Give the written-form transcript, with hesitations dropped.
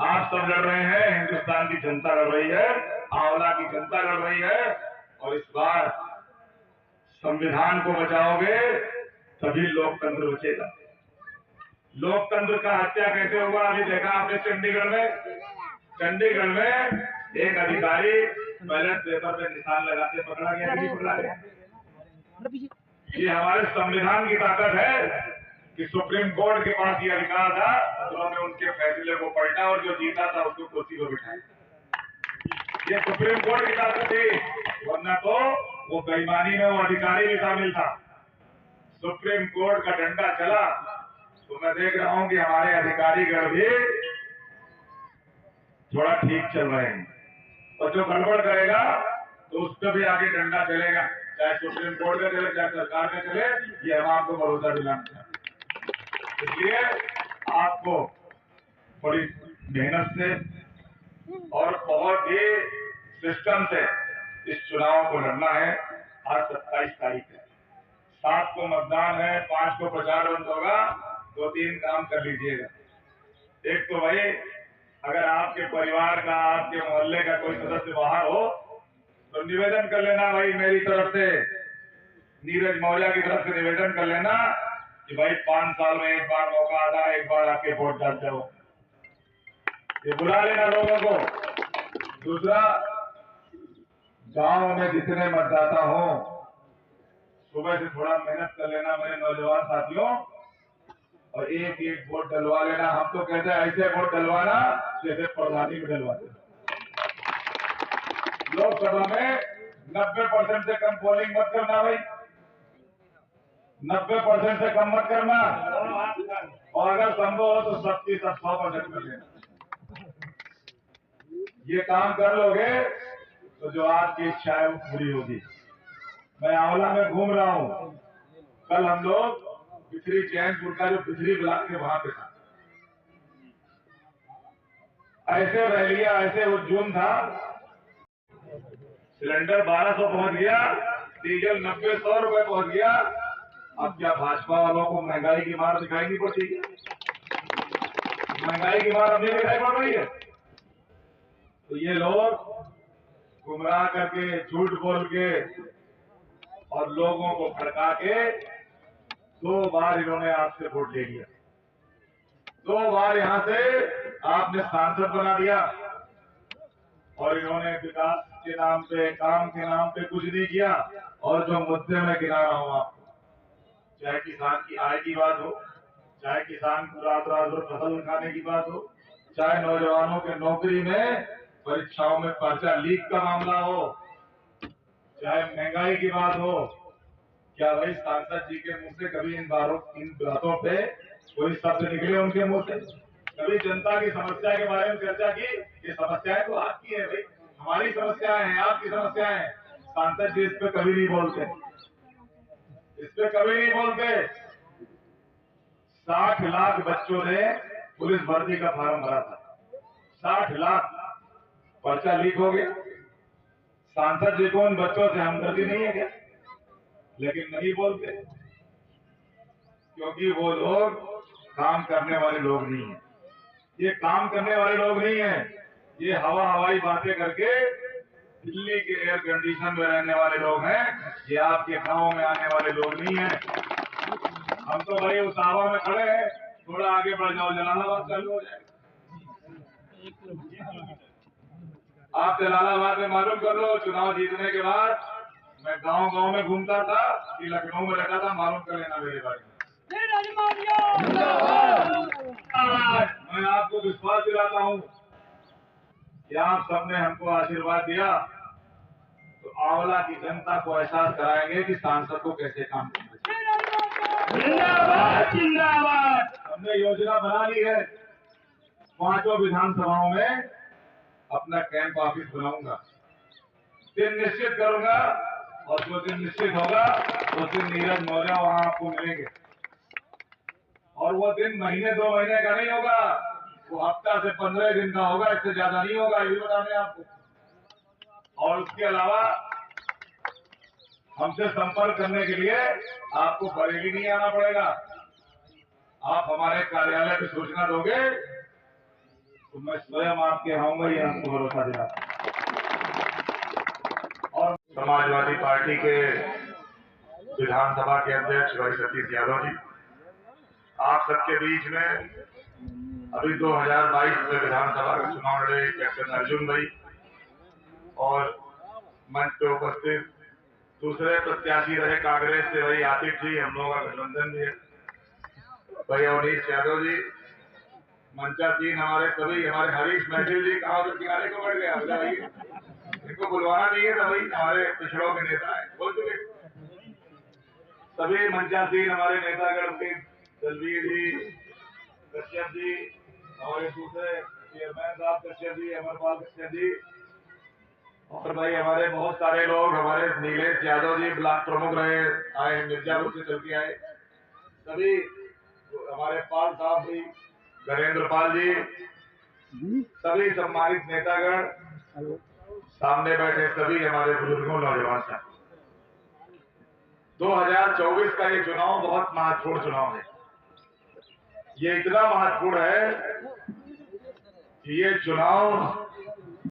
आप सब लड़ रहे हैं, हिंदुस्तान की जनता लड़ रही है, आंवला की जनता लड़ रही है। और इस बार संविधान को बचाओगे तभी लोकतंत्र बचेगा। लोकतंत्र का हत्या कैसे हुआ अभी देखा आपने चंडीगढ़ में। चंडीगढ़ में एक अधिकारी बैलेट पेपर पे निशान लगाते पकड़ा गया कि नहीं पकड़ा गया? ये हमारे संविधान की ताकत है कि सुप्रीम कोर्ट के पास ये अधिकार था, उन्होंने उनके फैसले को पलटा और जो जीता था उसको कुर्सी पर बिठाया। ये सुप्रीम कोर्ट की ताकत थी, वरना तो वो बेईमानी में वो अधिकारी भी शामिल था। सुप्रीम कोर्ट का डंडा चला तो मैं देख रहा हूं कि हमारे अधिकारीगण भी थोड़ा ठीक चल रहे हैं, और जो गड़बड़ करेगा तो उस पर भी आगे डंडा चलेगा, चाहे सुप्रीम कोर्ट का चले चाहे सरकार का चले। ये हम आपको भरोसा दिलाते हैं। इसलिए आपको बड़ी मेहनत से और बहुत ही सिस्टम से इस चुनाव को लड़ना है। आज 27 तारीख है, 7 को मतदान है, 5 को प्रचार बंद होगा। 2-3 काम कर लीजिएगा। एक तो भाई, अगर आपके परिवार का, आपके मोहल्ले का कोई सदस्य बाहर हो तो निवेदन कर लेना भाई, मेरी तरफ से, नीरज मौर्य की तरफ से निवेदन कर लेना कि भाई 5 साल में एक बार मौका आता है, एक बार आके वोट डाल जाओ। ये बुला लेना लोगों को। दूसरा, गांव में जितने मतदाता हो सुबह से थोड़ा मेहनत कर लेना मेरे नौजवान साथियों, और एक एक वोट डलवा लेना। हम तो कहते हैं ऐसे वोट डलवाना जैसे प्रधानी में डलवाते। लोकसभा में 90% से कम पोलिंग मत करना भाई, 90% से कम मत करना, और अगर संभव हो तो 100% कर लेना। ये काम कर लोगे तो जो आपकी इच्छा है वो पूरी होगी। मैं आंवला में घूम रहा हूँ, कल हम लोग बिथरी चैनपुर का जो बिथरी ब्लॉक के वहां पे था, ऐसे रैलियां, ऐसे हुजूम था। सिलेंडर 1200 पहुंच गया, डीजल 90-100 रुपए पहुंच गया। अब क्या भाजपा वालों को महंगाई की मार दिखाई नहीं पड़ती है? महंगाई की मार अब नहीं दिखाई पड़ रही है? तो ये लोग गुमराह करके, झूठ बोल के और लोगों को भड़का के 2 बार इन्होंने आपसे वोट ले लिया। 2 बार यहां से आपने सांसद बना दिया, और इन्होंने विकास के नाम पे, काम के नाम पे कुछ नहीं किया। और जो मुद्दे में गिरा रहा हूं आपको, चाहे किसान की आय की बात हो, चाहे किसान को रात भर फसल खाने की बात हो, चाहे नौजवानों के नौकरी में परीक्षाओं में पर्चा लीक का मामला हो, चाहे महंगाई की बात हो, क्या भाई सांसद जी के मुंह से कभी इन बातों पे कोई शब्द निकले उनके मुंह से? कभी जनता की समस्या के बारे में चर्चा की? ये समस्याएं तो आपकी है भाई, हमारी समस्याएं हैं, आपकी समस्याएं हैं। सांसद जी इस पे कभी नहीं बोलते, इस पे कभी नहीं बोलते। 60 लाख बच्चों ने पुलिस भर्ती का फॉर्म भरा था, 60 लाख, पर्चा लीक हो गया। सांसद जी को उन बच्चों से हमदर्दी नहीं है क्या? लेकिन नहीं बोलते, क्योंकि वो लोग काम करने वाले लोग नहीं है। ये काम करने वाले लोग नहीं है, ये हवाई बातें करके दिल्ली के एयर कंडीशन में रहने वाले लोग हैं। ये आपके गांव में आने वाले लोग नहीं है। हम तो भाई उस हवा में खड़े हैं, थोड़ा आगे बढ़ जाओ, जलालाबाद चालू हो जाएगा। आप जलालाबाद में मालूम कर लो, चुनाव जीतने के बाद मैं गांव में घूमता था कि लखनऊ में रहता था, मालूम कर लेना मेरे बारे में। मैं आपको विश्वास दिलाता हूं कि आप सबने हमको आशीर्वाद दिया तो आंवला की जनता को एहसास कराएंगे कि सांसद को कैसे काम करना चाहिए। जिंदाबाद जिंदाबाद। हमने योजना बना ली है, 5 विधानसभाओं में अपना कैंप ऑफिस बनाऊंगा, दिन निश्चित करूंगा, और जो दिन निश्चित होगा उस दिन नीरज मौर्य वहां आपको मिलेंगे। और वो दिन महीने 2 महीने का नहीं होगा, वो हफ्ता से 15 दिन का होगा, इससे ज्यादा नहीं होगा, ये बता दें आपको। और उसके अलावा हमसे संपर्क करने के लिए आपको बरेली नहीं आना पड़ेगा। आप हमारे कार्यालय में सूचना दोगे तो मैं स्वयं आपके आऊंगा ही आपको भरोसा दिला। और समाजवादी पार्टी के विधानसभा के अध्यक्ष भाई सतीश यादव जी, आप सबके बीच में अभी 2022 में विधानसभा का चुनाव लड़े कैप्टन अर्जुन भाई और मंच पे उपस्थित दूसरे प्रत्याशी रहे कांग्रेस से भाई आतिफ जी, हम लोगों का गठबंधन भी है, भाई अवनीश यादव जी, मंचा तीन हमारे सभी, हमारे हरीश महफिल जी कहा तो किनारे को बढ़ गया भाई, इनको बुलवाना नहीं है तो भाई हमारे पिछड़ों के नेता है, बोल चुके सभी मंचा तीन हमारे नेतागण के दलवीर जी, कश्यप जी, हमारे दूसरे चेयरमैन साहब कश्यप जी, अमरपाल कश्यप जी, और भाई हमारे बहुत सारे लोग, हमारे नीलेश यादव जी ब्लॉक प्रमुख रहे आए हैं, मिर्जापुर से चल के आए, सभी हमारे पाल साहब भी, नरेंद्र पाल जी, सभी सम्मानित नेतागण, सामने बैठे सभी हमारे बुजुर्गों नौजवान साहब, 2024 का ये चुनाव बहुत महत्वपूर्ण चुनाव है। ये इतना महत्वपूर्ण है कि ये चुनाव